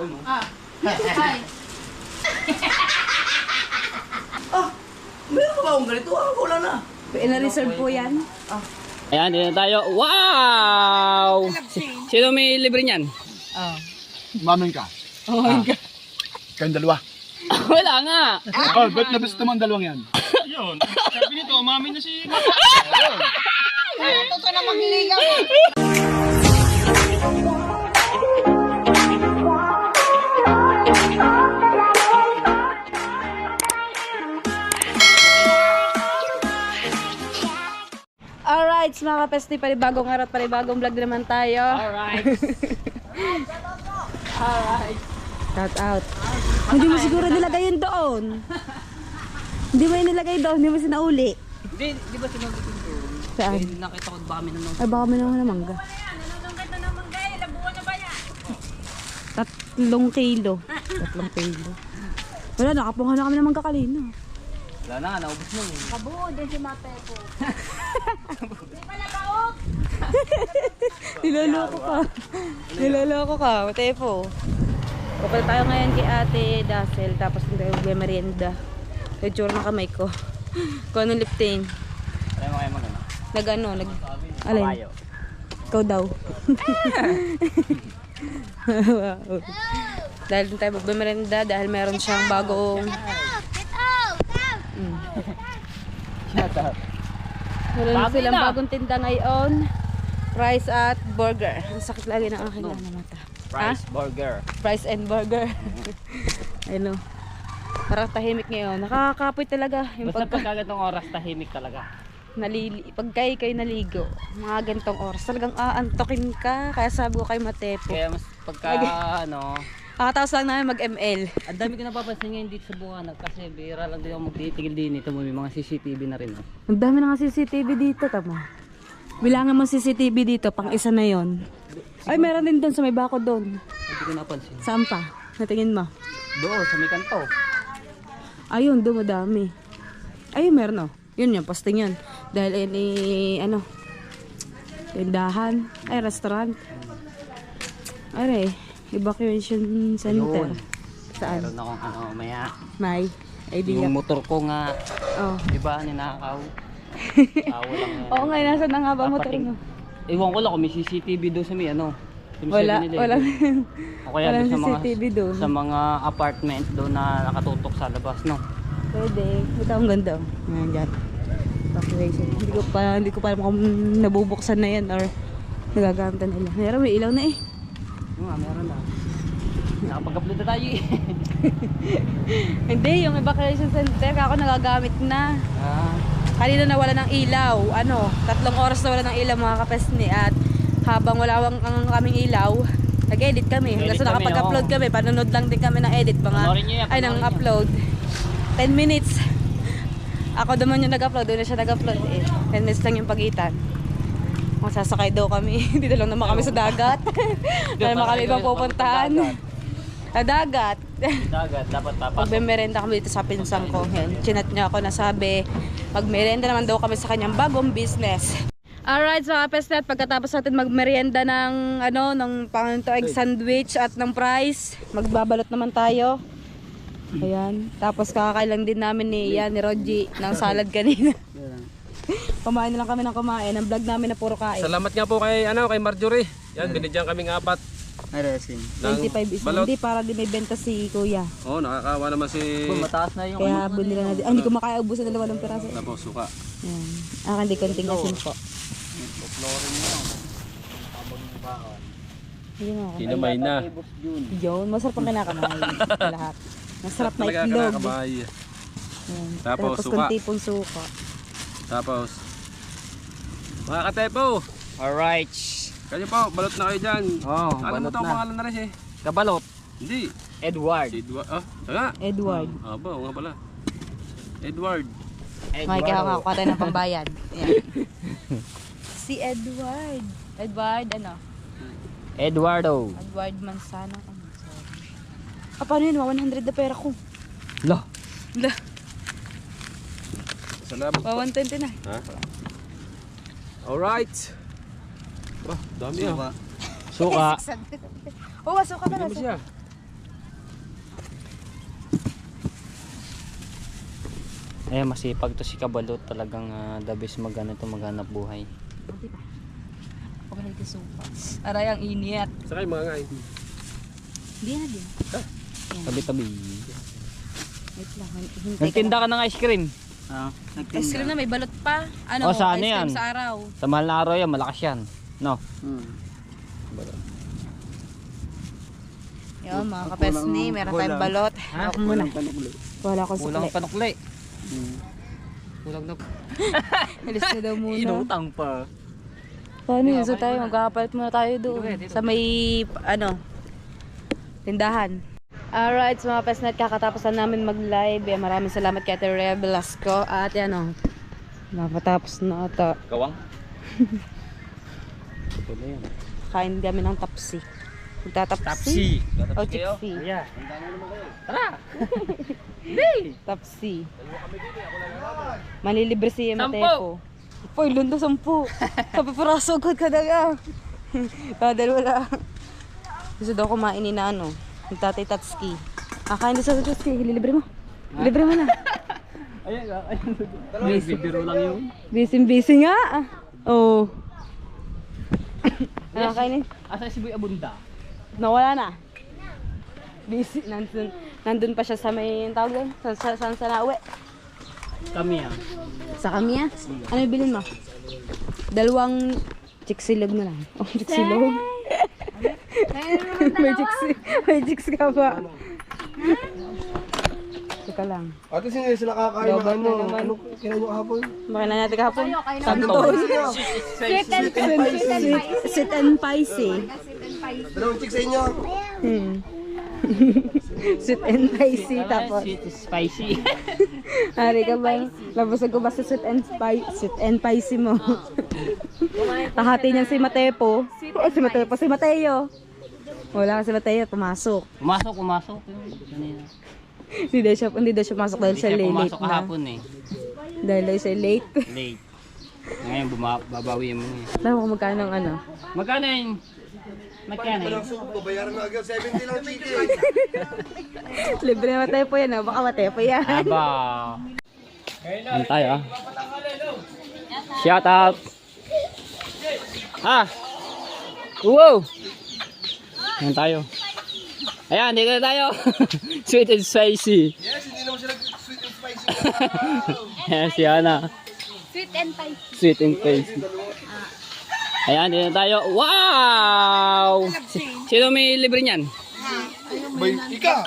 Ah. Hi. Meron ka ba akong ganito? Wala na. Na-reserve po yan. Ayan, dito na tayo. Wow! Sino may libre niyan? Mamin ka. Oh my God. Kayong dalawa. Wala nga. Oh, ba't nabisto mo ang dalawang yan? Yun. Sabi nito, umamin na si Totoo na magliligaw. Alright, mga kapesti, panibagong araw at panibagong vlog naman tayo. Alright. Alright. Shout out. Hindi mo siguro nilagay yun doon. Hindi mo yun nilagay doon, hindi mo sinauli. Di ba sinabi ko doon? Saan? Eh, nakita ko baka may nanong. Ay, baka may naman na mangga. 3 kilo. 3 kilo. Wala, nakapunga na kami ng mangga kanina. Wala na, naubos mo. Kabuo din si Mate po. Niloloko ka. Niloloko ka, Mate po. Pupunta tayo ngayon kay Ate Dazzle, tapos hindi tayo mag-merienda. Nag-tsura ng kamay ko. Kung anong lifting. Alam mo kayo magano? Alin? Kabayo. Ikaw daw. Wow. Dahil din tayo mag-merienda, dahil meron siyang bagong... Shut up. Meron Bago silang na. bagong tinda ngayon. Fries at burger. Ang sakit lagi ng aking mata. Rice burger. Fries and burger. Ayun o. Parang tahimik ngayon. Nakakapoy talaga. Yung Basta pagka, pagkagatong oras, tahimik talaga. pag kayo naligo, mga gantong oras, talagang aantokin ka. Kaya sabi ko kay Matepo. Kaya mas pagka ano, Kakataos lang namin mag-ML. ang dami ko napapansin ngayon dito sa Bukanan kasi bihira lang din ako magtitigil din ito. May mga CCTV na rin. Oh. Ang dami na nga CCTV dito, tama. Bilangan mo CCTV dito, pang isa na yon. Ay, meron din doon sa may bako doon. Hindi ko napansin. Saan pa? Natingin mo. Doon, sa may kanto. Ayun, dumadami. Ayun, meron oh. Yun yung posting yun. Dahil ano, tindahan, ay restaurant. Ay, evacuation center. Ayun. Saan? Meron akong ano, maya. May idea. Yung motor ko nga, Oh. di ba, ninakaw. Walang, Oo nga, nasa na nga ba motor apating- mo? Ewan ko lang kung may CCTV doon sa may ano. yung Wala, 7-Eleven. walang, O kaya walang doon sa mga, CCTV doon. sa mga apartment doon na nakatutok sa labas, no? Pwede. Ito ang ganda oh. Ayan dyan. Evacuation. Hindi ko pa alam kung nabubuksan na yan or nagagamit nila. Meron, may ilaw na eh. Oo nga, meron na. Nakapag-upload na tayo eh. Hindi, yung evacuation center, ako nagagamit na. Kanina nawala ng ilaw. 3 oras nawala ng ilaw mga kapesni. At habang wala ang kaming ilaw, nag-edit kami. Hanggang sa Nag-edit kami, nakapag-upload oo. kami. Panonood lang din kami ng edit. Panoorin niyo yan, Ay, ng panoorin niyo. upload. 10 minutes. Ako naman yung nag-upload. Doon na siya nag-upload eh. 10 minutes lang yung pagitan. Masasakay daw kami. Dito lang naman kami sa dagat. Dahil naman kami ibang pupuntahan. Sa dagat. Dagat, dapat papasok. Pagbe-merenda kami dito sa pinsang ko. Yan, chinat niya ako na sabi, magmerenda naman daw kami sa kanyang bagong business. Alright, so kapesnet, pagkatapos natin magmerienda ng egg sandwich at ng fries, magbabalot naman tayo. Ayan, tapos kakakailan din namin ni Roji ng salad kanina. Kumain na lang kami ng kumain. Ang vlog namin na puro kain. Salamat nga po kay Marjorie. Yan, binigyan kaming 4. Ay, resin. 25 is balot. hindi para di may benta si kuya. Oh, nakakawa naman si Mataas na yung Kaya binila na din. Hindi ko makaubusan ng 2 piraso. Tapos suka. Ayan. Akan di konting asin po. Ayun ako. Kinamay na. Yun, masarap ang kinakamain. Lahat. Masarap na Talaga itlog. kanakamay. Ayan. Tapos, suka. konti pong suka. Tapos, mga katepo, Alright. kayo po, balot na kayo dyan. Oh, Alam mo balot ito ang na. pangalan na rin eh. Kabalot. Hindi. Edward. Edward. Ah, saka. Edward. Aba, oo nga pala. Edward. May kaya kakuha tayo ng pambayad. Ayan. Si Edward. Edward, ano? Eduardo. Edward Manzano. Paano yun? 100 na pera ko. Lah. Lah, Salamat. 120 na. Ha? Alright. Bah, dami ah. Suka. Oo, suka na Bigyan mo siya. Eh, masipag to si Kabalot. Talagang the best maghanap buhay. Okay na ito sopa. Aray, ang init. Saka yung mga ngayon. Hindi na din. Tabi-tabi. Wait lang. Hintay ka Nagtinda ka ng ice cream. Ice cream na may balot pa. Ano, O, sa ano ice cream yan? sa araw. Sa mahal na araw yan, malakas yan. No? Yun, mga kapesni, meron tayong balot. Ako muna. Wala akong Kulang sukli. panukli. Kulang na. Alis na daw muna. Inutang pa. Paano yun? So tayo, magkakapalit muna tayo doon. Sa may, tindahan. Alright, so mga pesnet, kakatapos na namin mag-live. Maraming salamat kay Ate Rhea Velasco. At yan o, napatapos na ata. Gawang? Ito na yan. Kain kami ng tapsi. Magtatapsi? O chiksi? Yeah. Tara! Tapsi. Manilibre si Matepo. Poy, lundo 10. Sabi paraso agad ka daga. Dahil wala. Gusto daw kumain ni na ano. Yung Tatay Tatski. Kain din sa Tatski. Libre mo. Libre mo na. Busy, biro lang yun. Busy nga. Oo. Kainin. Asa si Boy Abunda? Nawala na. Busy. Nandun pa siya sa may tawag doon. Saan sa nauwi? Kami ah. Sa kami ah. Ano yung bilhin mo? 2 chiksilog na lang. Oh, chiksilog. may chicks ka ba? Teka lang. Ate, sino sila kakain Dapat ng na naman. ano? Kinain mo kahapon? Baka na natin kahapon. Santos. Sweet and spicy. Dalawang chicks sa inyo. Sweet and spicy tapos. Sweet is spicy. Ari ka ba? Labasag ko ba sa sweet and spicy mo? Tahati niyan si Matepo. Si Mateo. Wala si Mateo, pumasok. Pumasok. Kanina. Hindi daw siya pumasok dahil siya Hindi late pumasok na. kahapon eh. Dahil siya late. Late. Ngayon babawi mo eh. Alam mo kung magkano ang ano? Magkano yun? Magkano yun? Babayaran na agad. 70 lang chicken. Libre na Matepo yan ah. Baka Matepo yan. Aba. Ano tayo ah? Shout out. Ha? Wow! Ano tayo? Ayan, dito na tayo. Sweet and spicy. Yes, hindi naman sila sweet and spicy. Ayan si Ana. Sweet and spicy. Sweet and spicy. Ayan, dito na tayo. Wow! Sino may libre niyan? Bay, ika.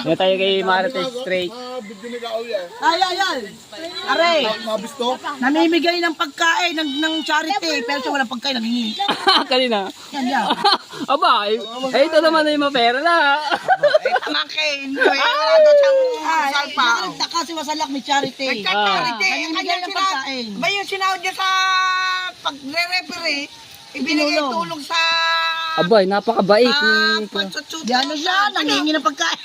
Dito tayo kay Marites Straight. Bigyan na ka ulit. Ay! Aray! Mabisto? Namimigay ng pagkain ng charity, pero siya walang pagkain, nanghihingi. Kanina. Yan. Aba, ito naman na yung mapera na. Pamangkin! Wala daw siyang salpa. Nagtaka si Wasalak, may charity. Nagka-charity. Namimigay ng pagkain. Ba yung sinahod niya sa pagre-referee, ibinigay tulong sa Abay, napakabait. pansutsuto. Di ano siya, nanghihingi ng pagkain.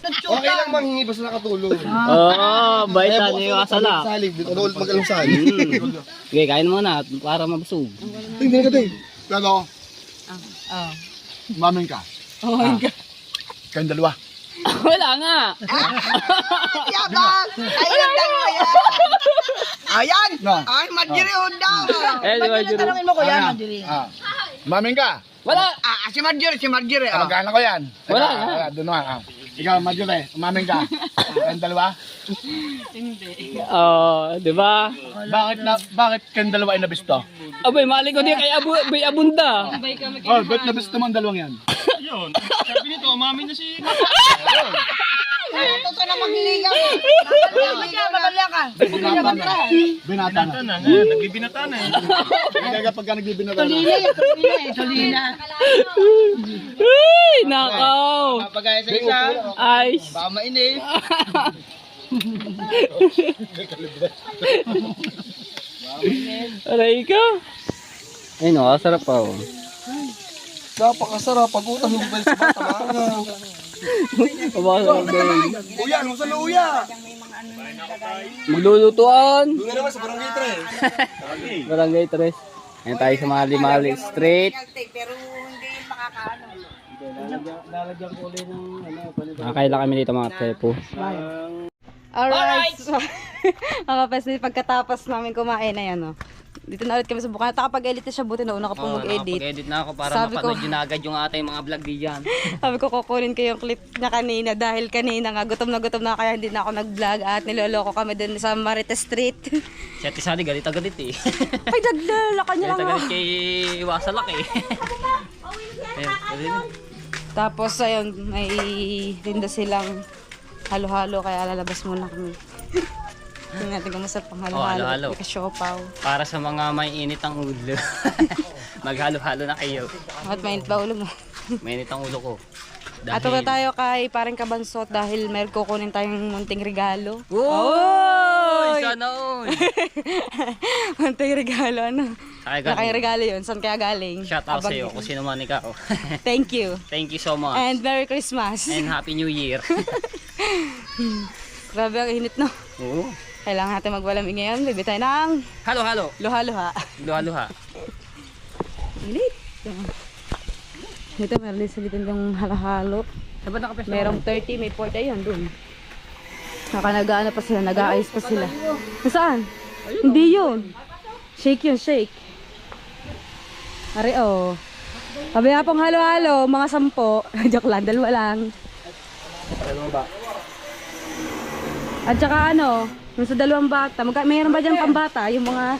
Okay lang manghingi basta nakatulong. Oo, bait na yung asala. Salig, dito ulit mag-alang salig. Okay, kain muna para mabusog. Hindi ka din. Pero, mamin ka. Oh my God. Kayong dalawa. Wala nga. Yabang! Ayun ang dalawa yan! Ayan! No. Ay, Marjorie daw! Eh, di ba, Juro? Tanungin mo ko yan, Ah, Mandirin. Mamin ka. Wala. Si Marjorie. Kamagkana ko yan. Wala Ikaw, na. Doon naman. Ikaw, Marjorie, umamin ka. Kayong dalawa. Oh, di ba? Bakit kayong dalawa ay nabisto? Abay, mali ko din kay Bay Abunda. Oh, ba't nabisto mo ang dalawang yan? Totoo na magliligaw. Babala ka. Binata na. Nagbibinata na eh. Kaya kapag ka nagbibinata na. Solina. Ay, nakaw. Pagkaya sa isa, Ay. baka mainit. Aray ka. Ay, no, sarap pa. Oh. Napakasarap. Pag-utang mo ba sa bata maangang. Pabasok doon. Uya, ano sa luya? Maglulutuan. Doon na naman sa barangay 3. Barangay 3. Ayan tayo sa Mali Street. Pero hindi makaka Lalagyan ko ulit ng Nakakaila kami dito mga tepo. Alright. So, mga pesnet, pagkatapos namin kumain na yan, oh. Dito na ulit kami sa Bukana. Nakapag-edit siya, buti na una ka po mag-edit. Nakapag-edit na ako para Sabi ko- mapanood yun agad yung ating mga vlog diyan. Sabi ko kukunin ko yung clip na kanina dahil kanina nga gutom na kaya hindi na ako nag-vlog at niloloko kami dun sa Marites Street. Si Ate Sally galit eh. Ay, daglala ka niya lang, Galit oh. kay Wasalak eh. Ayun, Tapos ayun, may tinda silang halo-halo kaya lalabas muna kami. Tingnan natin kung masarap pang halo-halo. halo-halo. May kasiopaw. para sa mga may init ang ulo. Maghalo-halo na kayo. At mainit ba ulo mo? Mainit ang ulo ko. At na tayo kay parang Kabansot dahil may kukunin tayong munting regalo. Oy! Sana all! Munting regalo, ano? Ay, Kaya regalo yun. Saan kaya galing? Shout out Abang- sa'yo kung sino man ikaw. Thank you. Thank you so much. And Merry Christmas. And Happy New Year. Grabe ang init, no? Oo. Kailangan natin magwalamig ngayon. Bibi tayo ng Halo-halo. luha-luha. Luha-luha. Init. Ito, meron din sa litindang halo-halo. Dapat nakapes na Merong 30, may 40. Ayun, dun. Nag-aano pa sila, nag-aayos pa sila. Nasaan? Hindi yun. Shake yun, shake. Ari, oh. Sabi nga pong halo-halo, mga 10. Joke lang, 2 lang. At saka ano, yung sa 2 bata, mayroon ba dyan pambata? Yung mga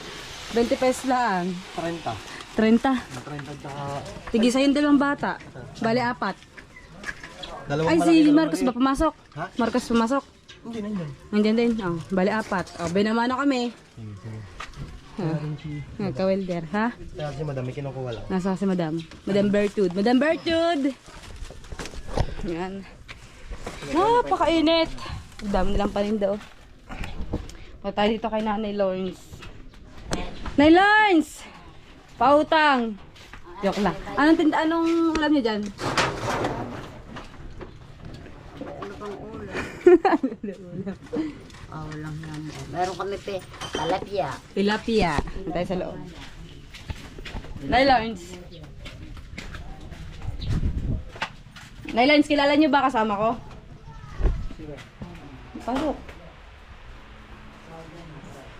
20 pesos lang. 30. Tigisa yung 2 bata. Bali 4. Ay, si Marcos ba pumasok? Marcos pumasok? Hindi, nandiyan din. Oh, bali 4. Oh, binamano kami. Ka-welder, ha? Kaya si madam, may kinukuha lang. Nasa si Madam. Madam Bertud. Madam Bertud! Yan. Napakainit. Ang dami nilang paninda, oh. Punta tayo dito kay Nanay Lawrence. Nanay Lawrence! Pautang! Joke lang. Anong tinda? Anong alam niyo dyan? Lang naman. Meron kami talapia. Tilapia. Punta tayo sa loob. Nanay Lawrence. Nanay Lawrence, kilala niyo ba kasama ko? Pasok.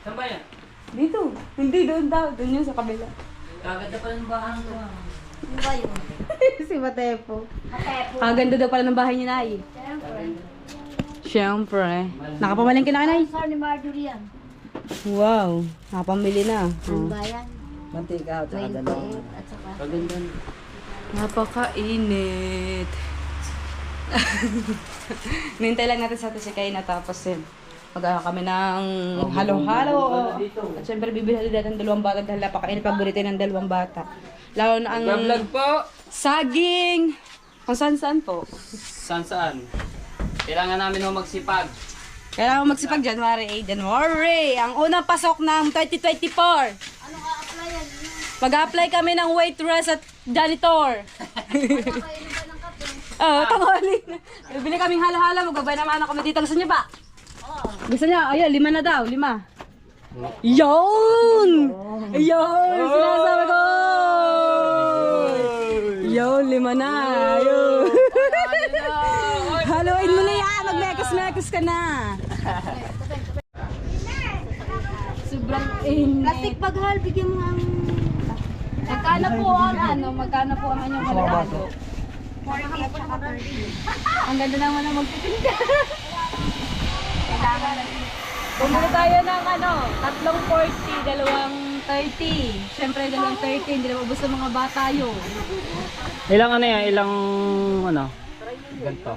Saan ba yan? Dito. Hindi, doon daw. Doon yun sa kabila. Kaganda pa ng bahay ko. Si Matepo. Kaganda daw pala ng bahay ni Nay. Siyempre. Nakapamalingki na ka, Nay? Saan ni Marjorie yan? Wow. Nakapamili na. Oh. Bayan. Mantika at saka 28 at saka Kaganda. Napakainit. Nintay lang natin sa ito si Kay natapos yun. Kami ng halo-halo. At syempre bibili natin ng 2 bata dahil napakainit paborito ng 2 bata. Lalo na ang Vlog po. saging. Kung saan-saan po. Saan? Kailangan namin ho magsipag. Kailangan magsipag January 8. January! Ang unang pasok ng 2024. Mag-apply kami ng waitress at janitor. Oo, tanghali. Bibili kaming halo-halo. Magbabay naman kami dito. Gusto niyo ba? Gusto niya? Ayun, 5 na daw. 5. Yun! Yun! Sinasabi ko! Yun, 5 na. Yun. Haluin mo na yan. Mag-mekos-mekos ka na. Sobrang init. plastic baghal, bigyan mo ang Magkano po ang ano? Magkano po ang anyong halo-halo? 40 at saka 30. Ang ganda naman ang magtitinda. Bumili tayo ng ano, 3 40, 2 30. Siyempre 2 30, hindi na mabos ng mga bata yun. Ilang ano yan? Ilang ano? Ganto.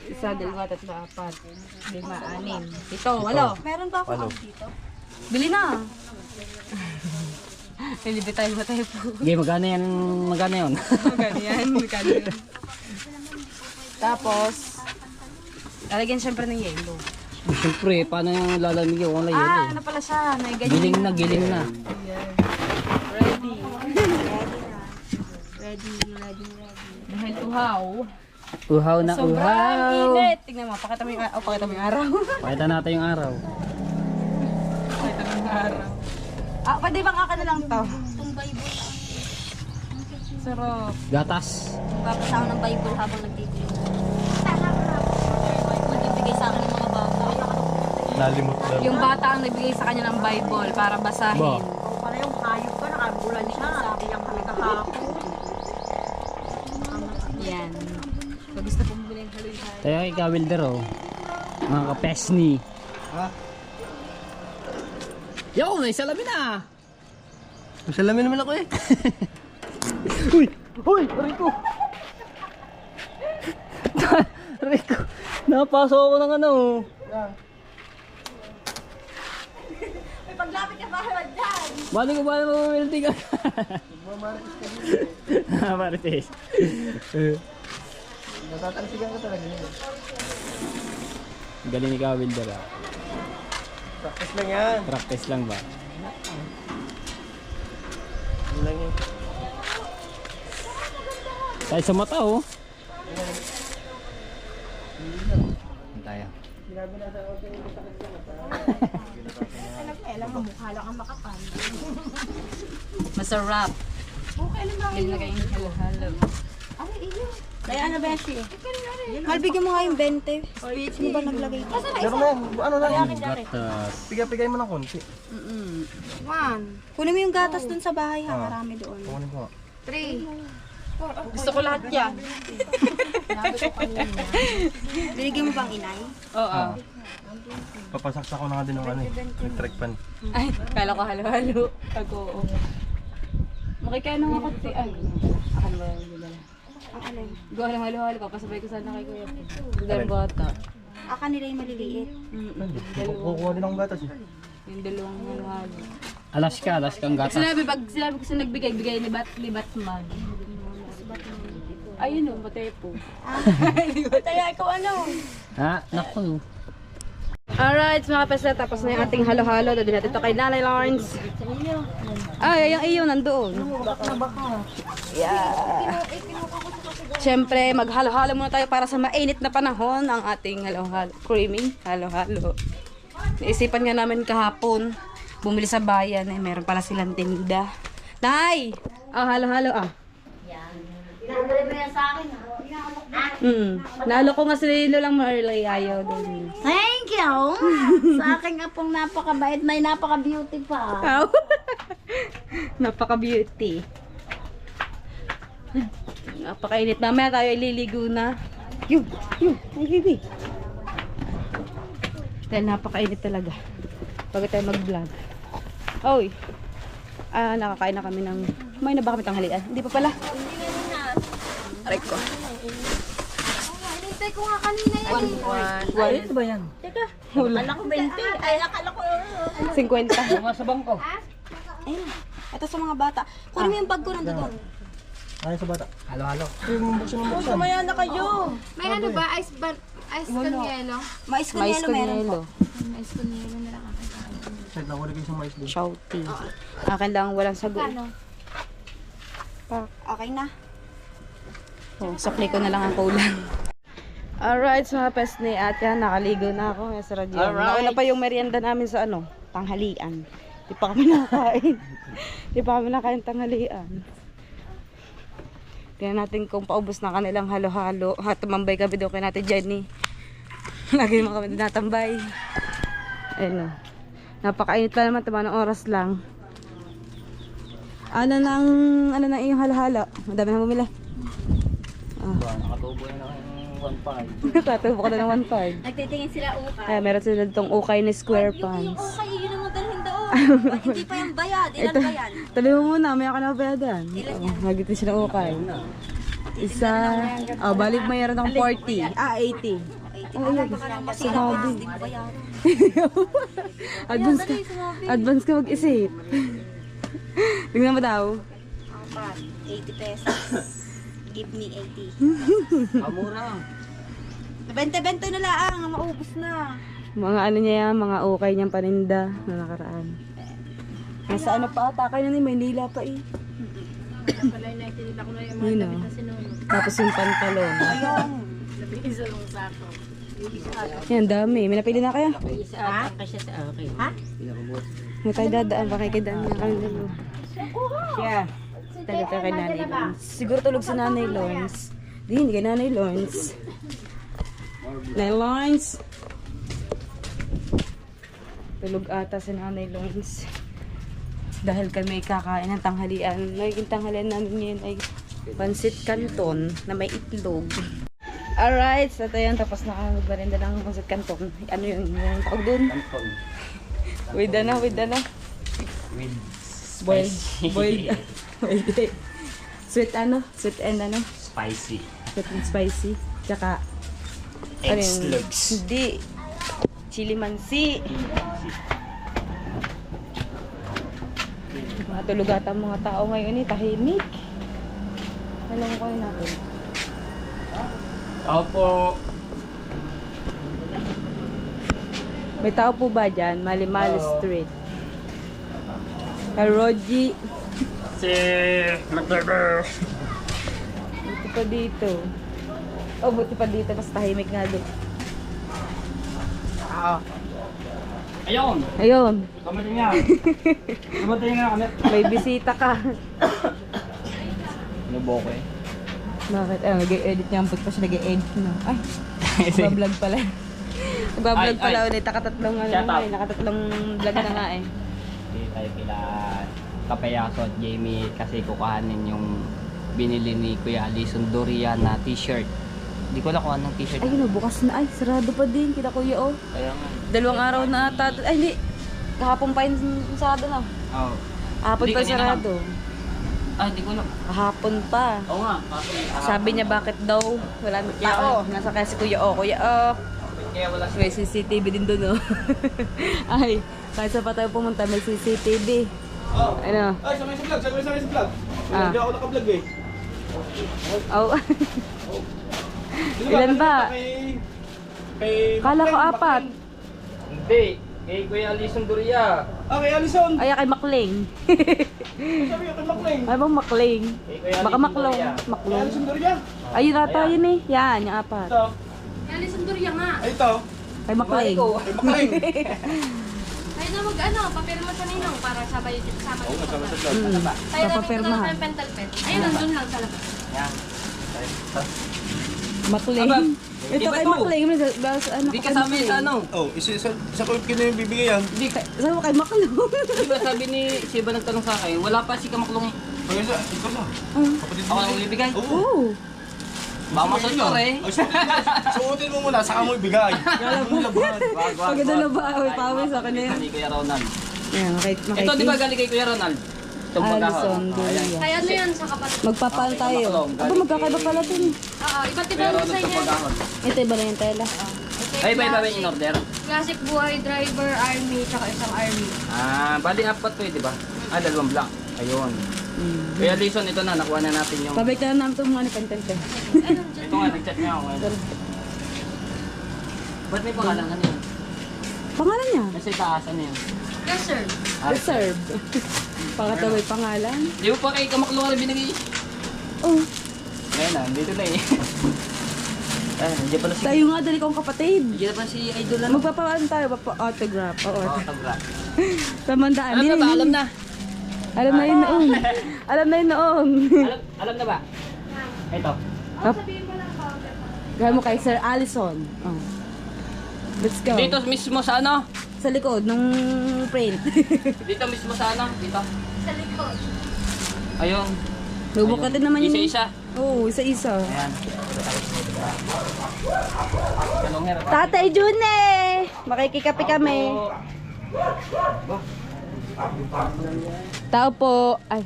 1, 2, 3, 4, 5, 6, 7, 8. Meron pa ako dito. Bili na. Bili tayo po. Okay, magkano yan? Magkano yun? Magkano yan? Tapos, lalagyan siyempre ng yelo. Siyempre, paano yung lalamig yung wala yun eh. Ano pala siya? May ganyan. Giling na. Ready. Dahil uhaw. Uhaw na Sobrang uhaw. init. Tingnan mo, pakita mo yung araw. Pakita mo yung araw. Pakita natin yung araw. Pakita mo yung araw. Ah, pwede bang aka na lang to? Sarap. Gatas. Papasa ako ng Bible habang nagtitinda. Magbibigay sa akin ng mga bata. Nalimot daw. Yung bata ang nagbigay sa kanya ng Bible para basahin. Ba? O pala yung hayop ka, nakabulan siya. Sabi yung kami kahapon. Yan. Pag gusto pong bumili ng halo-halo. Tayo kay Kawilder oh. Mga kapesni. Ha? Yo, may salamin na! Masalamin naman ako eh. Uy! Uy! Rico! Rico! Napasok ako ng ano. May paglapit ka ba dyan? Bali ko ba na mamimilting ka? Marites. Natatalsigan ka talaga yun. Galing ni Kawilder ah. Practice lang yan. Practice lang ba? Yun lang yun. Tayo sa mata oh. Tayo. Masarap. Bili na kayong halo-halo. Kaya ano ba siya? Mahal, bigyan mo nga yung 20. Sino ba naglagay dito? Pero na, ano na yan? Gatas. Pigay mo ng konti. Kunin mo yung gatas dun sa bahay ha, marami doon. Kunin ko. Gusto ko lahat yan. Binigyan mo bang inay? Oo. Papasaksak ko na nga din ng ano eh. Electric pan. Ay, kala ko halo-halo. Ako. Makikaya nung ako si... Ay, ako na ba yung bilala? Ang alin? Gawa ng halo-halo. Papasabay ko sana kay Kuya. Dalawang bata. Aka nila yung maliliit. Kukuha din akong gatas eh. Yung dalawang halo-halo. Alaska ang gatas. Sinabi ko sa nagbigay, bigay ni Libat Mag. Ayun o, matepo. Kaya ikaw ano? Ha? Naku. Alright, mga peslet, tapos na yung ating halo-halo. Dadin natin ito kay Nanay Lawrence. Ay, yung iyo nandoon. Yeah. Siyempre, maghalo-halo muna tayo para sa mainit na panahon ang ating halo-halo. Creamy, halo-halo. Naisipan nga namin kahapon, bumili sa bayan. Eh, meron pala silang tinda. Nay! Halo-halo Pinadali mo yan sa akin ha? Nalo ko nga si Lolang Marley, ayaw din. Thank you! Sa akin nga pong napakabait, may napaka-beauty pa. Wow. Napaka-beauty. Napakainit. Mamaya tayo ililigo na. Ay, baby. Dahil napakainit talaga. Bago tayo mag-vlog. Oy. Nakakain na kami ng... May na ba kami tanghalian? Hindi pa pala. Aray ko. Hinintay ko nga kanina yan. Ano ba yan? Teka, akala ko 20. Ay, akala ko 50. Mga sa bangko. Ayun, ito sa mga bata. Kunin mo yung bag ko nandoon. Ayun sa bata. Halo-halo. Sumaya na kayo. May ano ba? Ice con yelo? Mais ko Mais nilo meron po. kunyelo. Ice con yelo na lang ako. Side na kayo sa mais doon. Shouty. Akin lang walang sagot. Okay na. Oh, sukli ko na lang ang kulang. Alright, so hapes ni ate, nakaligo na ako. Yes, radyo. Nauna pa yung merienda namin sa tanghalian. Di pa kami nakain. Di pa kami nakain tanghalian. Tingnan natin kung paubos na kanilang halo-halo. Tumambay kami doon kay natin Jenny. Lagi naman kami natambay. Ayun o. Napakainit pa naman, tama ng oras lang. Ano na iyong halo-halo? Madami na bumili. Nakatubo na ng 1.5. Nakatubo ka na ng 1.5. Nagtitingin sila ukay. Ay, meron sila ditong ukay na square Yung pants. ukay, yun ang dalhin doon. Hindi pa yung bayad. Ilan ba yan? Tabi mo muna, may ako na bayadan. Magitin siya ng ukay. Isa, balik mayroon ng 40. 80. Sumabi. Advance ka mag-isip. Tingnan mo daw. 80 pesos. Give me 80. Amura. 20-20 na lang. Maubos na. Mga ano niya yan, mga ukay niyang paninda na nakaraan. Nasa ano pa ata, kayo na ni Maynila pa eh. Yun o. Tapos yung pantalon. Yan, dami. May napili na kaya? May tayo dadaan, pakikidaan na kami dalawa. talaga kay Nanay Lawrence. Siguro tulog si Nanay Lawrence. Hindi kay Nanay Lawrence. Nanay Lawrence. Tulog ata si Nanay Lawrence. Dahil kami kakain ng tanghalian. Naging tanghalian namin ngayon ay pansit canton na may itlog. Alright, so ito yan. Tapos nakagarinda ng pansit canton. Ano yun? Yung tawag dun? Canton. With ano? With Boiled. spicy. Boiled. Boiled. Sweet ano? Sweet and ano? Spicy. Sweet and spicy. Tsaka Egg yun? slugs. Hindi. Chili mansi. Matulog ata ang mga tao ngayon eh. Tahimik. Alam ko yun natin. Opo. May tao po ba dyan? Mali-Mali Street. Karoji. Si McDerber. Buti pa dito. Oh, buti pa dito. Mas tahimik nga doon. Ayun. Ayun. Dumating nga. Dumating nga kami. May bisita ka. Naboko eh. Bakit? Nag-e-edit niya. Ba't pa siya nag-e-edit na? Ay, nagbablog pala. Nagbablog pala ulit. Nakatatlong ano Shut nga up. eh. Nakatatlong vlog na nga eh. Hindi tayo kila Kapayaso at Jamie kasi kukuhanin yung binili ni Kuya Alison Dorian na t-shirt. Hindi ko alam kung anong t-shirt. Ay, bukas na. Ay, sarado pa din. Kita kuya oh. Kaya nga. 2 araw na ata. Ay, hindi. Kahapon pa yung sarado na. Oh. Kahapon Hindi, pa kanina sarado. Ah, hindi ko alam. Kahapon pa. Oo nga. Sabi niya bakit daw wala na tao. Nasa kaya si Kuya O. Kuya O. Kaya wala May CCTV din doon oh. Ay, kahit sa pa tayo pumunta may CCTV. Ano? Ay, samay sa vlog, samay sa vlog. Ah. Hindi ako naka-vlog eh. Oh. Ilan ba? Kay Kala ko Maclean, 4. Hindi. Kay Kuya Alison Doria. Ah, kay Alison. Ay, kay Makling. Sabi ko kay Maclean. Ay, bang Makling? Kay Kuya Baka Alison Maklong. Doria. Kay Maklong. Alison Doria. Ayun ata yun eh. Yan, yung 4. Ito. Alison Doria nga. Ay, ito. Kay Makling. Kay Maclean. Tayo na mag-ano, papirma sa ninong para sabay sama Oo, dito. kasama sa vlog. Mm. Tayo na Papapirmahan. ng pental pen. Ayun, nandun lang sa labas. Yan. Makling. Abang, Ito di ba kay to? Makling. Ano Hindi ka kay kasama yun sa Makling? ano. Oh, isa ko yung yung bibigay yan. Hindi. Saan mo kay Makling? Di ba sabi ni si Iba nagtanong sa akin, wala pa si Kamaklong. Ay, isa, ikaw na. Kapatid Ako ang ibigay. Oo. Baka masasyor eh. Ay, suotin mo muna, saka mo ibigay. Ano laban? Pag ito na ba? Ay, pawis ako na yan. Ni Kuya Ronald. Yan, Ito di ba galing kay Kuya Ronald? Itong Alison pagkahon. Doria. Kaya ano yan sa kapatid? Magpapal Okay, tayo. Maklong. Aba, magkakaiba pala din. Oo, iba't iba Kuya ang Ronald design itong yan. pagkahon. Ito iba na yung tela. Ay, iba-iba ba yung in order? Classic buhay driver, army, tsaka isang army. Ah, bali apat to eh, di ba? Ah, 2 black. Ayun. Kuya Alison, ito na, nakuha na natin yung... Pabalik na namin itong mga nipentente. Ito nga, nag-chat niya ako ngayon. Ba't may pangalan ka niya? Pangalan niya? Nasa itaas, ano yun? Yes, sir. Reserve. Pangatlo may pangalan. Di mo pa kay Kamaklong rin binigay. Oh, Ngayon na, dito na eh. Ah, nandiyan pala si... tayo nga, dali kong kapatid. Nandiyan na pala si Idol na. Magpapaan tayo, autograph. Oo, Oo, tabla. tamandaan. Alam na ba? Alam na. Alam na yun noon. Alam na yun noon. Alam na ba? Ito. Gawin mo kay Sir Allison. Oh. Let's go. Dito mismo sa ano? Sa likod, nung print. Dito mismo sa ano? Dito. Sa likod. Ayun. Bubukatin naman yun. Isa-isa. Oo, isa-isa. Ayan. Kalong her. Tatay June! Makikikapi kami. Tao po. Ay.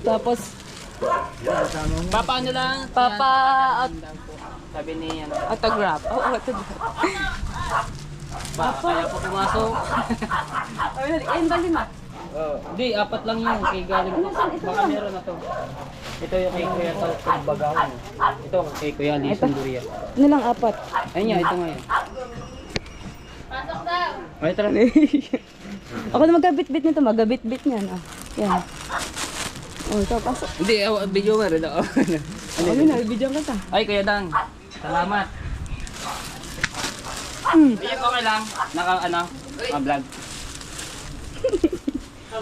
Tapos, Papa ano lang? Papa Sabi ni ano. autograph. Oo, autograph. Kaya po pumasok. Ayun ba lima? Hindi, 4 lang yun. Kay galing. Baka meron na to. Ito yung kay Kuya Tal Bagahon. Ito kay Kuya Alison Doria. Ano lang, 4. Ayun nga, ito nga yun. Pasok daw. Ay, tara. Ako na magkabit-bit nito, magkabit-bit niyan. Ah. Yan. Oh, ito, pasok. Hindi, video mo rin ako. Ano na, video ka ta. Ay, Kuya Dan. Salamat. Ayun, okay lang. Naka, ano, vlog. Ay,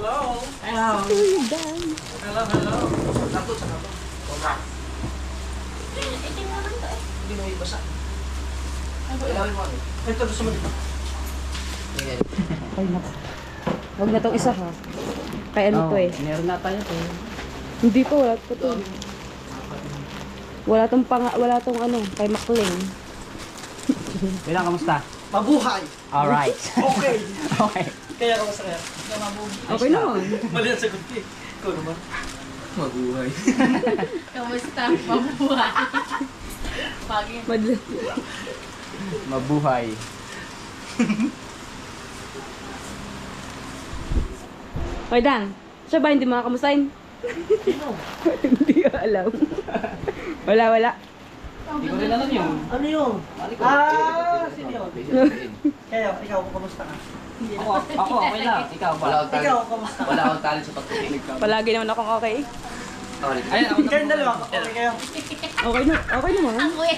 naku. Huwag na tong isa ha. Kaya ano to eh. Meron na tayo to. Hindi to, wala to to. Wala tong ano, kay Makling. Kailan, kamusta? Mabuhay. Alright. Okay. Okay. Kaya ako masaya. Okay naman. Mali ang sagot ko eh. Ikaw naman. Mabuhay. Kamusta? Mabuhay. Pagin. Mabuhay. Okay, Dan. Siya ba hindi makakamustahin? Hindi ko alam. Wala. Hindi ko rin alam yun. Ano yun? Sino yun? Kaya, ikaw, kumusta ka? Ako, okay lang. Ikaw ba? Ikaw, kumusta ka? Wala akong talent sa pagkikinig. Palagi naman akong okay. Ay, ako Kayo dalawa, okay kayo? Okay naman. Ako eh.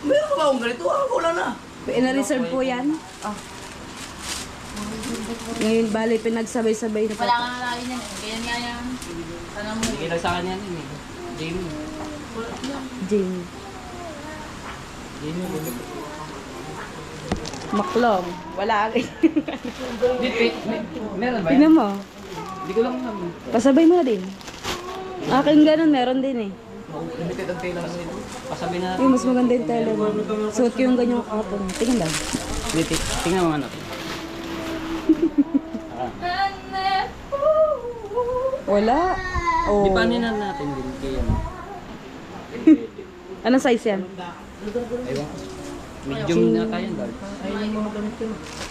Meron ka ba akong ganito? Wala na. Na-reserve po yan. Ngayon, bali, pinagsabay-sabay na Wala nga nalagin yan eh. Ganyan nga yan. Sana mo. Hindi lang sa kanya yun eh. Jamie. Jane. Maklong. Wala. Meron ba yan? Tingnan mo. Hindi ko lang alam. Pasabay mo na din. Akin ganun, meron din eh. Limited ang tailor sa ito. Pasabi na Yung mas maganda yung tela mo. Suot ko yung ganyang kapon. Tingnan lang. Tingnan mo nga natin. Wala. Oh. Di ba nina natin din kaya ano? Anong size yan? Ewan ko. Medium na tayo dahil.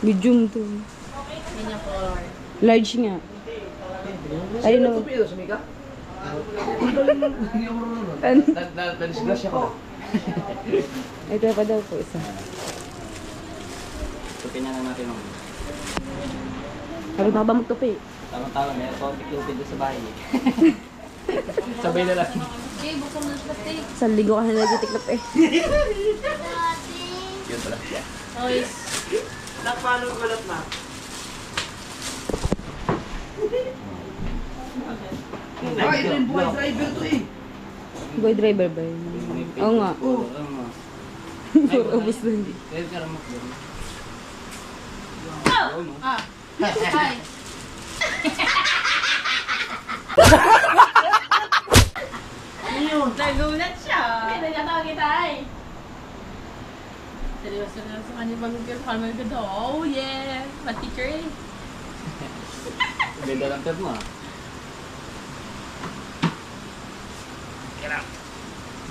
Medium to. Large nga. Ayun o. Ano? Disgrasya ko. Ito pa daw po isa. Tupin na lang natin ang Harap na ba magtupi? tama-tama. Meron ko tikupid doon sa bahay eh. Sabay na lang. Okay, buksan mo na sa plastic. Isang ligo ka na nagtitiklop eh. Yun pala. Noise. Paano gulat na? Ay, ito yung buhay driver to eh. Boy driver ba yun? Oo nga. Oo. Puro ubos na hindi. Kaya ka ramak doon. Ah. Hi. Nagulat siya. Nagkatawa kita ay. Seryoso na sa kanya pag-girlfriend mo ganda. Oh yeah. Ma-teacher eh. Ganda lang term mo ah.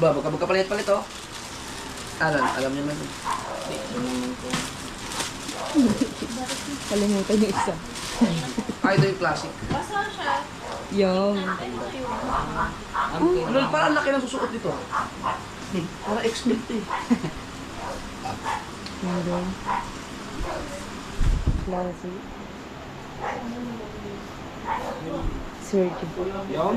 Ba, magkapalit-palit oh. Alam niyo naman. Kalimutan yung isa. Ito yung classic. Basta siya. Yung. Ano, parang laki ng susuot dito. Para X-Mint eh. Meron. Classy. Sergio. Yun.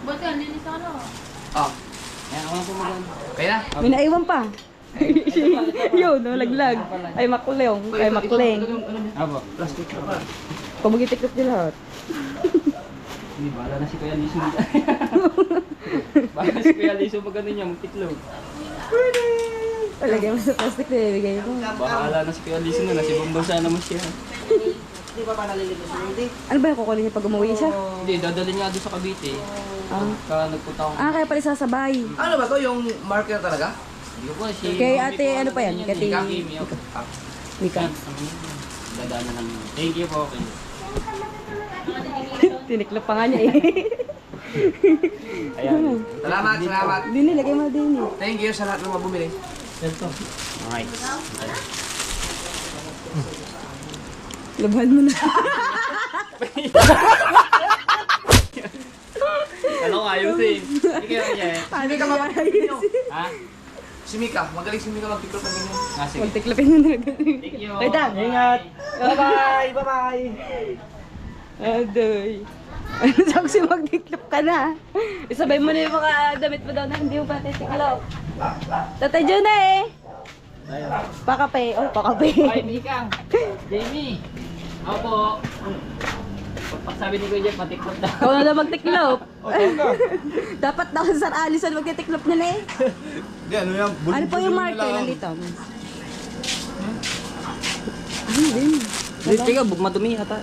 Buti ang linis ano. Ah, Yan ako lang pumagan. kaya na. May naiwan pa. Yun, nalaglag. Ay, makulong. Ay, makling. Abo. Plastic. Kung mag-itiklop nila lahat. Hindi, bahala na si Kuya Liso. Bahala si Kuya Liso pag ano niya, magtiklog. Palagay mo sa plastic na ibigay mo. Bahala na si Kuya Liso na, si Bombong sana mo siya. Di ba ba nalilitos mo hindi? Ano ba yung kukunin niya pag umuwi siya? Hindi, dadalhin nga doon sa Cavite. Kaya nagpunta ako. Kaya pala sasabay. Ano ba to? Yung marker talaga? Hindi ko pa, si... Kay ate, ano pa yan? Kay ate- Kimi. Mika. Dadaan na lang. Thank you po. Okay. Tiniklop pa nga niya eh. Ayan. Salamat, salamat. Hindi nilagay mo din eh. Thank you sa lahat ng mga bumili. Alright. Labahan mo na. Ano ko ayusin? Hindi kayo niya eh. Ano ka maayos? Ha? Si Mika, magaling si Mika mag-tiktok ng ganyan. Ah, sige. Magtiklopin mo na ganun. Thank you. Ay, Dan. Ingat! Bye-bye! Bye-bye! Adoy. Ano sabi si magtiklop ka na? Isabay mo na yung mga damit mo daw na hindi mo pa titiklop. Tatay Juna eh. Pakape. Oh, pakape. Ay, Mikang. Jamie. Opo. Pagsabi ni Kuya Jeff, matiklop na. Ikaw na lang magtiklop. Dapat daw sa Alison magtiklop niya na eh. Hindi, ano yan? Ano po yung marker nandito? Wait, teka, madumi hata.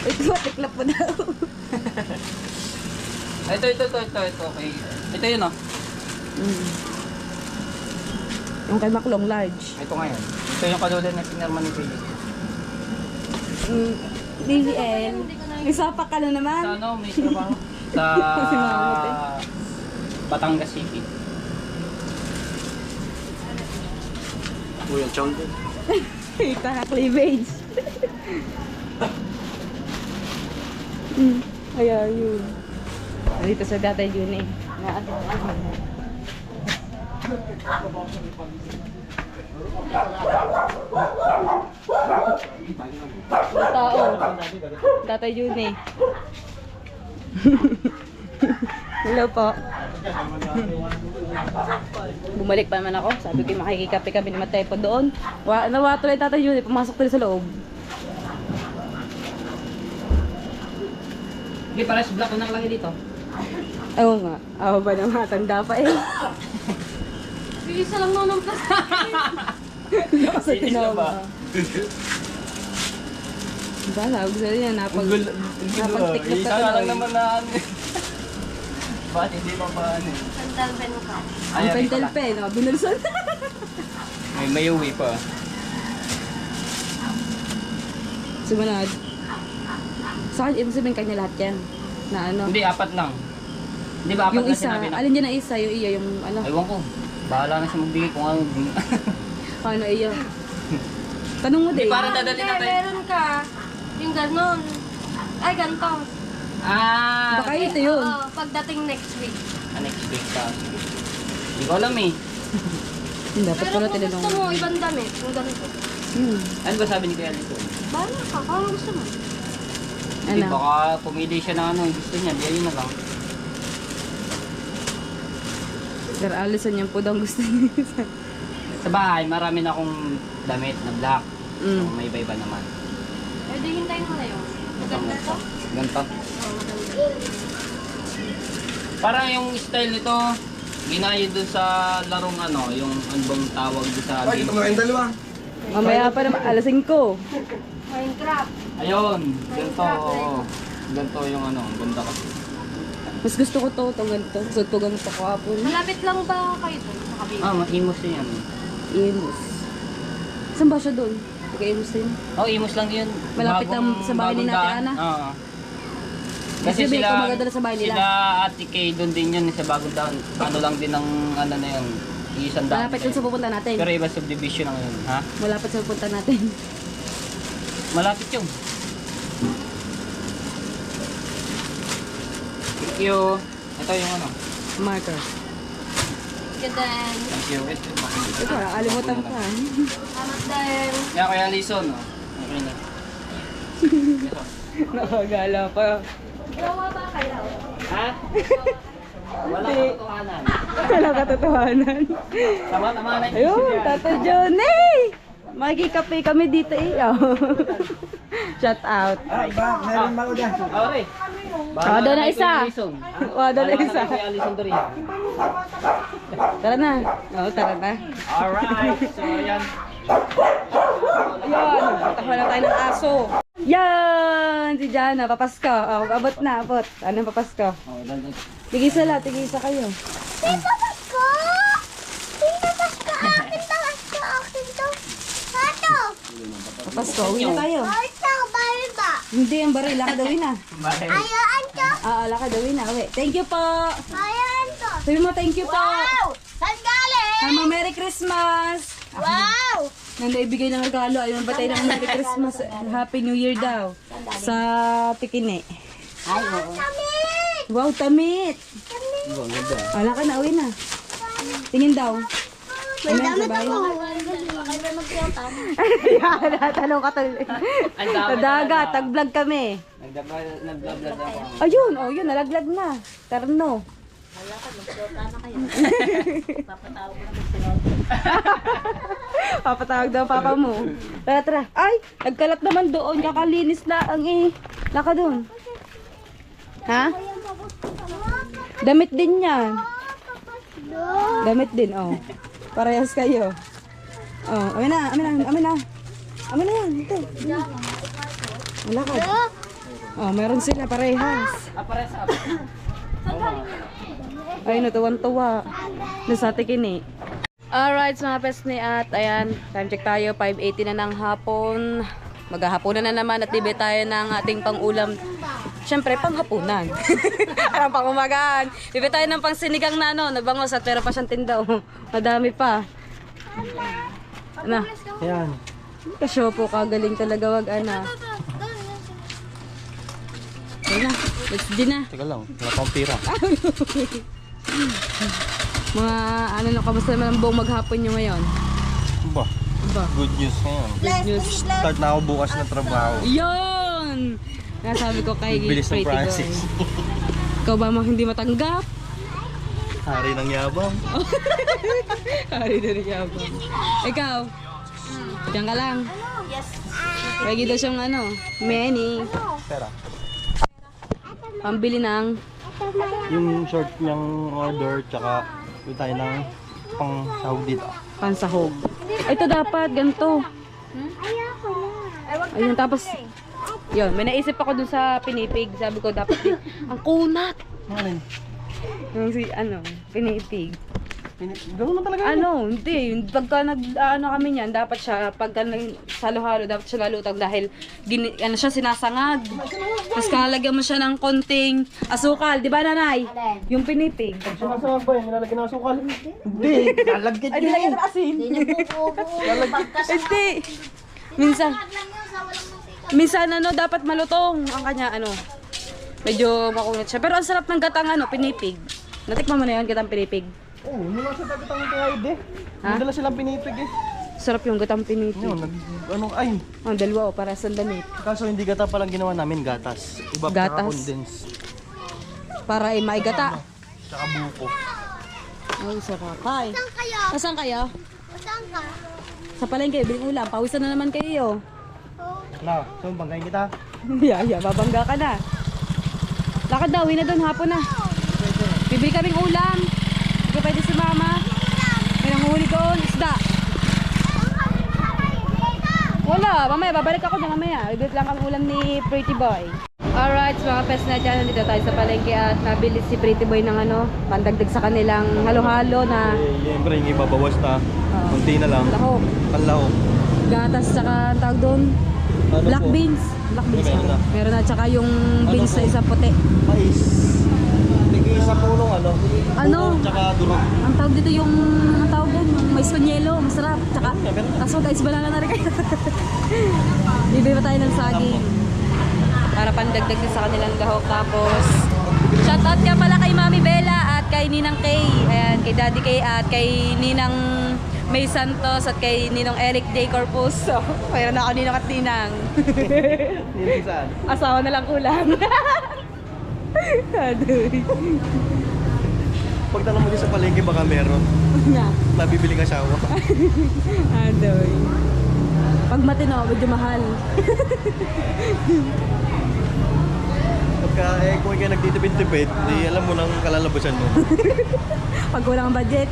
Ito, tiklop mo daw. Ito. Okay. Ito yun, oh. Yung kay Maklong large. Ito ngayon. Ito yung kalulad na pinarman ni Kuya. DL. Isa pa ka na Sa naman. ano, may trabaho. Sa Si Mamut, eh. Batangas City. Kuya Chong. Kita na cleavage. Kaya yun. Dito sa Tatay Jun eh. Tao. Tatay Jun eh. Hello po. Bumalik pa naman ako. Sabi ko makikikape kami ni Mateo po doon. Nawato lang Tatay Jun eh. Pumasok tuloy sa loob. Hindi, pares black ko nakalagay dito. Oo nga. Ako ba na matanda pa eh. Isa lang naman ang plastic. Sa tinama. Diba? Sabi ko sa'yo yan. Napag-tiklat Isa ka nga lang tuloy. naman na ano. Bakit hindi pa ba ano? Sandal pen ka. Ang pentel pen. Binulson. May uwi pa. Sumunod. Sa akin, ibig sabihin kanya lahat yan. Na ano. Hindi, apat lang. Hindi ba apat Yung na isa. sinabi na? Alin dyan ang isa? Yung iya. Yung ano. Ewan ko. Bahala na siya magbigay kung ano. Ano iya. Tanong mo Hindi, din. para dadalhin natin. Meron ka. Yung ganon. Ay, ganito. Ah! Baka ito yun. Oo, pagdating next week. Next week pa. Hindi ko alam eh. Dapat Pero pala kung tinanong. gusto mo, ibang damit. Yung ganito. Ano ba sabi ni Kuya Lito? Bahala ka. Kung ano gusto mo. Hindi, Ano? baka pumili siya na ano. Gusto niya. Di ayun na lang. Sir Allison yan po daw ang gusto niya. Sa bahay, marami na akong damit na black. So, may iba-iba naman. Eh, di hintayin mo na yun. Maganda to. Ganito. Oo, maganda. Parang yung style nito, ginayo dun sa larong ano, yung ano bang tawag dun sa game. Mamaya pa naman. Alas 5. Minecraft. Ayun, ganito. Oo. Ganito yung ano, ganda kasi. Mas gusto ko to. Itong ganito. Gusto ko ganito kahapon. Malapit lang ba kayo doon sa kabila? Ah, maimos din yan. Imus. Saan ba siya doon? Taga-Imus din. Oh, imos lang yun. Malapit lang sa bahay ni bagong Ate daan. Ana? Oo. Kasi ko magdala sa bahay nila. Sila Ate Kay doon din yun sa bagong daan. Ano lang din ang ano na yun. Isang daan. Malapit yun sa pupunta natin. Pero iba subdivision ang yun, ha? Malapit sa pupunta natin. Malapit yun. Thank you. Ito yung ano. Marker. Ganun. Thank you. Ito, nakalimutan ka. Salamat din. Kaya kaya Lison, no? Okay na. Nakagala pa. Gawa ba kayo? Ha? Wala katotohanan. Wala katotohanan. Tama-tama na yung Ayun, Tata Johnny! Magkikape kami dito eh. Oh. Shout out. Meron ba ko dyan? Okay. Doon na isa. Doon na isa. Kaya Lison doon. Tara na. Oo, tara na. Alright. So, yan. Ayun, patakbo na tayo ng aso. Yan! Si Jana, papasko. Oh, abot na, abot. Anong papasko? Oh, dan. Tigisa lang, tigisa kayo. Papasko, uwi na tayo. Hindi, ang baril. Lakad awin na. Bye. Lakad awin na. Uwi. Thank you po. Sabi mo, thank you po. Saan galing? Mama, Merry Christmas. Wow! Nang naibigay ng regalo, ayaw ba tayo ng Merry Christmas, Happy New Year daw. Sa Tikine. Ay, oo. Wow, tamit. Ang ganda. Wala ka na, uwi na. Tingin daw. May damit ako. Tanong ka tuloy. Ang dami Sa dagat, tag-vlog kami. Nag-vlog ako. Ayun, oh yun, nalaglag na. Terno. Papatawag daw papa mo. Tara, tara. Ay, nagkalat naman doon. Kakalinis na ang Laka doon. Ha? Damit din yan. Damit din, oh. Parehas kayo. Oh, amin na. Amin na yan. Ito. Malakad. Oh, meron sila parehas. Ay, natuwan-tuwa. Nasa tikini. Alright, mga pesni at ayan, time check tayo, 5:80 na ng hapon. Maghahaponan na naman at libre tayo ng ating pang-ulam. Siyempre, panghapunan. Parang pang-umagaan. Libre tayo ng pang-sinigang na nabangos at pero pa siyang tindaw. Madami pa. Ano? Ayan. Kasyopo ka, galing talaga wag Ayun na, let's do na. Teka lang, wala pang pira. Mga kamusta naman ang buong maghapon nyo ngayon? Ba, Ba? good news ngayon. Good news. Start na ako bukas na trabaho. Yun! Nasabi ko kay Bilis ng Pretty Boy. Francis. Ikaw ba hindi matanggap? Hari ng yabang. Hari na rin yabang. Ikaw? Diyan ka lang. Yes. Lagi daw siyang many. Pera. Pambili ng Yung short niyang order, tsaka yung tayo ng pang sahog dito. pansahog. Ito dapat, ganito. Ayun, tapos, yun, may naisip ako dun sa pinipig. Sabi ko, dapat din, ang kunat. Ano? Yung pinipig. Gawin mo talaga. Hindi. Pagka kami niyan, dapat siya, pagka salo-halo, dapat siya lalutang dahil siya sinasangag. Tapos kalalagyan mo siya ng konting asukal, di ba nanay? Yung pinipig. Sinasawag ba yun? Nilalagyan ng asukal? Hindi, lalagyan Ay, nilagyan ng asin. Hindi. Minsan dapat malutong ang kanya, medyo makunat siya. Pero ang sarap ng gatang, pinipig. Natikman mo na yun, gatang pinipig. Oo, nung nasa dagat ang kaide. Ha? Nandala silang pinipig eh. Sarap yung gatang pinipig. Yun, ay. Ang dalawa, para sa damit. Kaso hindi gata palang ginawa namin, gatas. Iba Gatas. pa condense. Para maigata. Tsaka buko. Ay, sarap. Hi. Saan kayo? Saan ka? Sa palengke, biling ulam. Pawisan na naman kayo. Na, so banggain kita. Yeah, babangga ka na. Lakad daw, na doon, hapon na. Bibili kaming ulam. Hindi pwede si mama. May nanghuli doon, isda. Wala, mamaya, babalik ako na mamaya. Bibili lang ang ulam ni Pretty Boy. Alright, mga pets na dyan, nandito tayo sa palengke at nabili si Pretty Boy ng pandagdag sa kanilang halo-halo na Siyempre, yung ibabawas na. Kunti na lang. lahok. Panlahok. Gatas, tsaka ang tawag doon. Black po? beans. Black beans. Meron na. Meron na, tsaka yung beans po? na isa puti. Mais. Tigil sa pulong Ano? Tsaka durog. Ang tawag dito yung, ang tawag doon, yung mais panyelo, masarap. Tsaka, kaso guys, banana na rin kayo. Bibili pa tayo ng saging. Para pandagdag din sa kanilang lahok. Tapos, shoutout nga pala kay Mami Bella at kay Ninang Kay. Ayan, kay Daddy Kay at kay Ninang May Santos at kay Ninong Eric J. Corpus. So, mayroon ako Ninong at Ninang. Ninong saan? Asawa na lang kulang. Adoy. Pagtanong mo din sa palengke, baka meron. Na. Nabibili ka siya ako. Adoy. Pag matino, medyo mahal. Pagka kung ikaw nagtitipid-tipid, di alam mo nang kalalabasan mo. Pag walang budget.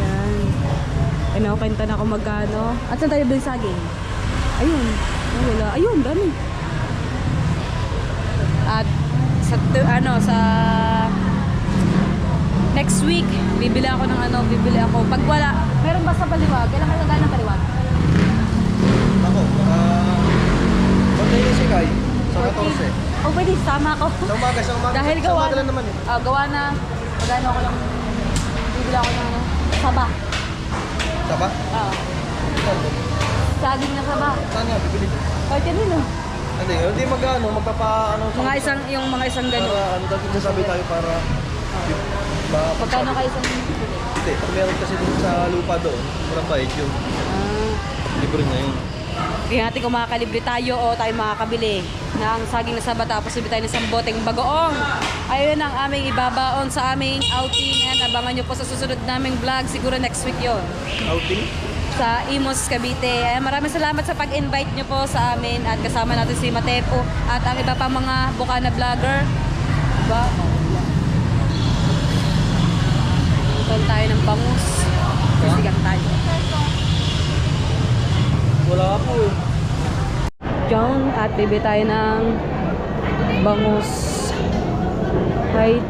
Yan. Kinukenta na ako magkano. At saan tayo bilhin saging? Ayun. Ay, wala. Ayun, dami. At sa next week, bibili ako ng pag wala, meron ba sa Baliwag? Kailan kayo gana ng Baliwag? Ako, pagkain si Kai, sa 14. O pwede, sama ako. Sa umaga. Dahil Sa gawa umaga lang naman eh. gawa na, magano ako lang, bibili ako ng saba. Saba? Oo. Saging na saba. Saan nga, bibili? Kahit kanino. Hindi Mga isang ganun. Para, dati nasabi tayo para... Pagkano kayo isang Hindi, pag meron kasi dun sa lupa doon, murang bayad yun. Libre na yun. Tingnan natin kung makakalibre tayo o tayo makakabili ng saging na saba tapos bibili tayo ng isang boteng bagoong. Ayun ang aming ibabaon sa aming outing and abangan nyo po sa susunod naming vlog. Siguro next week yon. Outing? Sa Imus, Cavite. Ay, maraming salamat sa pag-invite nyo po sa amin at kasama natin si Matepo at ang iba pang mga Bukana vlogger. Diba? Tuon tayo ng bangus. Kasigang tayo. Wala po eh. Diyan at bibili tayo ng bangus. Hi,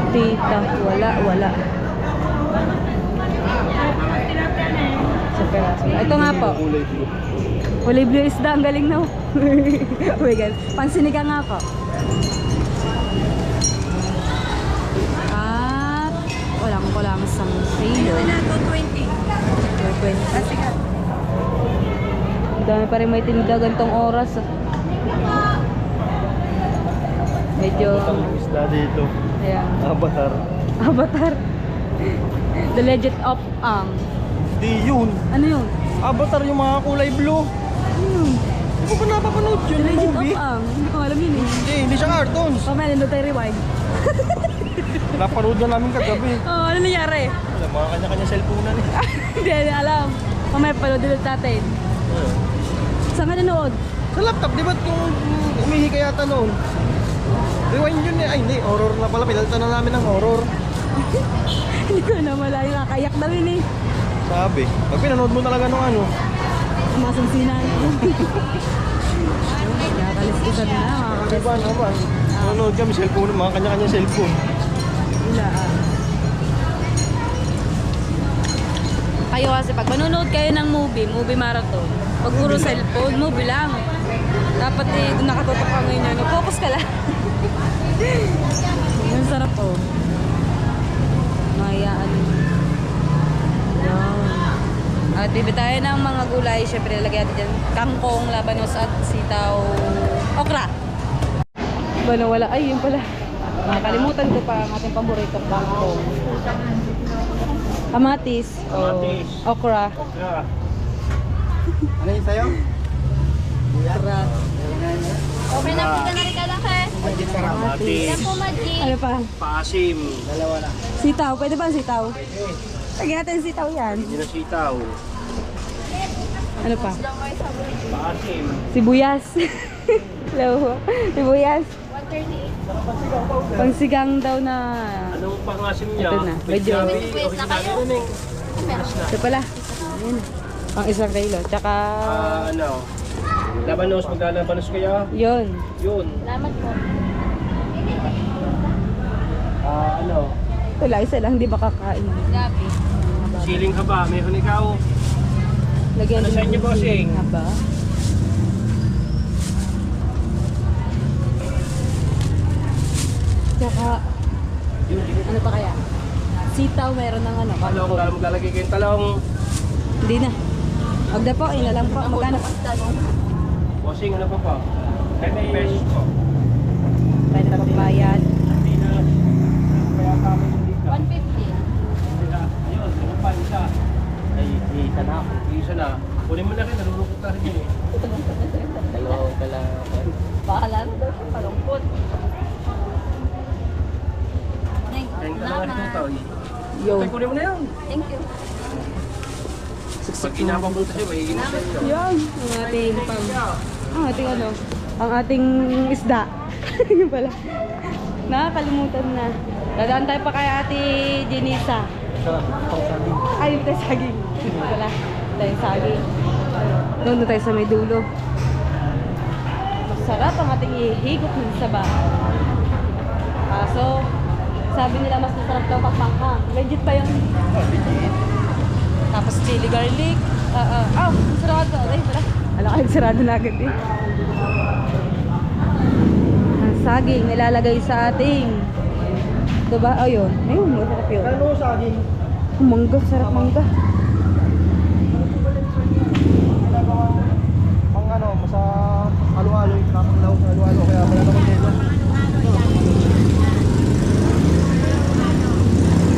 tita. Wala. Sa peraso. Ito nga po. Kulay blue. Kulay blue isda. Ang galing no? Oh my God. Pansinigang nga po. At walang isang kilo. 220. 220. Kasi ka. Ang dami pa rin may tinda gantong oras. Medyo... Ang isda dito. Ayan. Avatar. The Legend of Ang. Di yun. Ano yun? Avatar yung mga kulay blue. Hindi ko pa napapanood The yun Legend movie. of Ang. Hindi ko alam yun eh. Hindi siya cartoons. Mamaya nandun tayo rewind. Napanood na namin kagabi. Oh, ano nangyari? Wala, mga kanya-kanya cellphone na eh. Hindi alam. Mamaya panood ulit natin. Saan ka nanood? Sa laptop, di ba yung umihi ka yata noon? Rewind yun eh. Ay hindi, horror na pala. Pinalitan na namin ng horror. Hindi ko na malayo. Nakakayak daw yun eh. Sabi, pag pinanood mo talaga nung ano, Masansinan. Nakakaliskisan na. di ba naman? Nanonood kami cellphone, mga kanya-kanya cellphone. Wala. Kayo kasi pag manonood kayo ng movie marathon, pag puro cellphone, movie lang. Dapat eh, kung nakatutok ka ngayon, focus ka lang. Yung sarap po. Mayaan. Yan. At bibili tayo ng mga gulay. Siyempre, lalagyan natin dyan kangkong, labanos at sitaw. Okra. Ba wala? Ay, yun pala. Nakalimutan ko pa ang ating paboritong kangkong. Kamatis. Kamatis. Okra. Ano yun sa'yo? Okra. Okay na po ka na rin ka lang eh. Kamatis. Yan po, Maggi. Ano pa? Paasim. Dalawa na. Sitaw. Pwede ba ang sitaw? Lagyan natin sitaw yan. Hindi na sitaw. Ano pa? Paasim. Sibuyas. Hello. Sibuyas. 138. Pangsigang daw na... Anong pangasim niya? Ito na. Medyo... Wait na kayo. Ito pala. Ayan. Pang isang kilo. Tsaka... Ano? Labanos, maglalabanos kaya? Yun. Yun. Salamat po. Ano? Wala, isa lang. Hindi makakain. Gabi. Siling haba, mayroon ikaw. Lagyan Ano din sa inyo, ng bossing? siling haba. Tsaka... Ano pa kaya? Sitaw meron ng ano. Talong, lalo maglalagay kayong talong. Hindi na. Huwag na po. Ina lang po. Magkano? Bossing, ano pa pa? 20 pesos po. Tayo na pagbayad. Hindi na. Kaya kami hindi ka. 150. Ayun, ano pa, isa. Ay, isa na. Isa na. Kunin mo na rin, nalulungkot na rin yun eh. Dalawa ka lang. Bahala na daw siya. Palungkot. Kayong dalawa rin ito. Yo. Ay, kunin mo na yun. Thank you. Pag inapabunta siya, magiging sa inyo. Yan. Ang ating pang... Ang ating ano? Ang ating isda. Yun pala. Nakakalimutan na. Dadaan tayo pa kay Ate Jenisa. Ay, yung tayo saging. Yun pala. Tayong saging. Doon tayo sa may dulo. Masarap ang ating ihigop ng saba. So, sabi nila mas masarap daw pag manghang. Legit ba yun? Tapos chili garlic. Sarado. Ay, pala. Alam ko, sarado na agad eh. Ang saging nilalagay sa ating. Ito ba? Oh, yun. Ayun, masarap yun. Ano sa akin? Oh, mangga. Sarap mangga. Pang ano, sa halo-halo, nakakalaw sa halo-halo, kaya wala naman dito.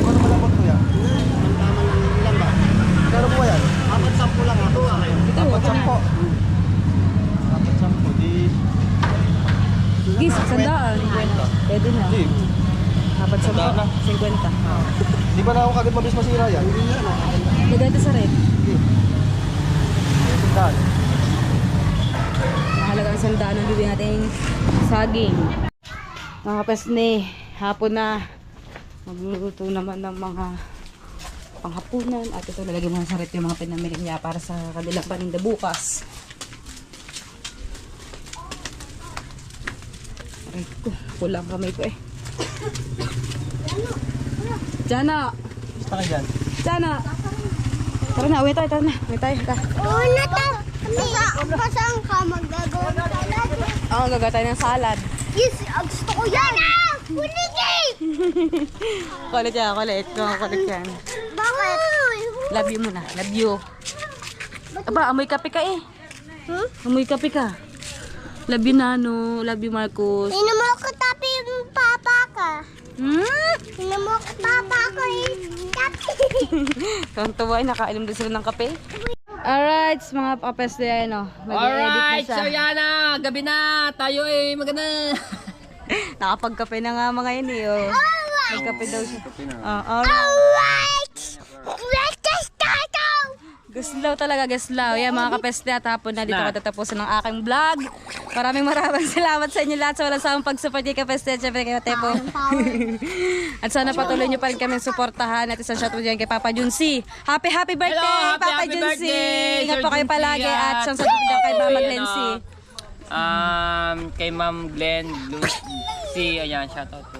Ano malambot ko yan? Tama lang lang ba? Pero po yan? 4-10 lang ako. 4-10. Sandaan. Pwede na. Hindi. Apat sa Sandaan na. 50. Di ba na ako kagad mabilis masira yan? Lagay ito sa red. Sandaan. Mahalagang sandaan ang bibigyan natin saging. Mga kapesne, hapon na. Magluluto naman ng mga panghapunan. At ito, lalagay mo sa red yung mga pinamili niya para sa kanilang paninda bukas. Aray ko, kulang kamay ko eh. Jana! Basta ka dyan. Jana! Tara na, uwi tayo, tara na. Uwi tayo, tara. Una ta. Saan ka maggagawa ng salad? Oo, gagawa tayo ng salad. Yes, gusto ko yan. Kulit Kulit yan, kulit. Kulit yan. Bakit? Love you muna, love you. Aba, amoy kape ka eh. Hmm? Amoy kape ka. Love you Nano, love you Marcos. Sino mo ko tapi yung papa ka? Hmm? Sino mo ko papa ko yung tapi? Tuwang-tuwa ay nakainom din sila ng kape. Alright, mga kapes na yan o. Alright, so yan na. Gabi na. Tayo ay maganda. Nakapagkape na nga mga yun eh. Oh. Nagkape daw siya. Alright. Alright! Let's start out! Guslaw talaga, guslaw. Yan mga kapeste at hapon na dito matatapusin ng aking vlog. Maraming salamat sa inyo lahat sa walang samang pag-support kay kapeste at syempre kay Tepo. At sana patuloy nyo pa rin kami suportahan at isang shoutout dyan kay Papa Junsi. Happy birthday, Hello, Papa happy Junsi! birthday, Ingat Sir po kayo Junsi, palagi at at isang shoutout dyan kay Mama Glency. Kay Ma'am Glenn Lucy, ayan, shoutout po.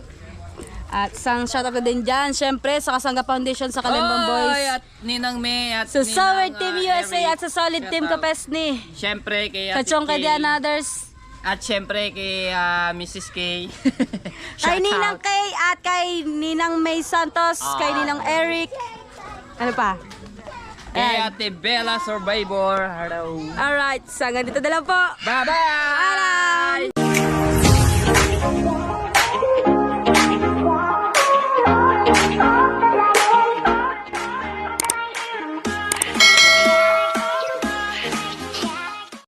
At isang shoutout din dyan, syempre sa Kasangga Foundation sa Kalimbang Boys. At Ninang May at Sa Ninang, Sour Team USA Eric. at sa Solid Team Shoutout. Kapesni. Siyempre kay Sa Ate Chong Kay. Kadian Others. At siyempre kay Mrs. K. Kay Ninang Kay at kay Ninang May Santos, kay Ninang Eric. Ano pa? Kay Ayan. Ate Bella Survivor. Hello. Alright, so hanggang dito na lang po. Bye-bye! Alright!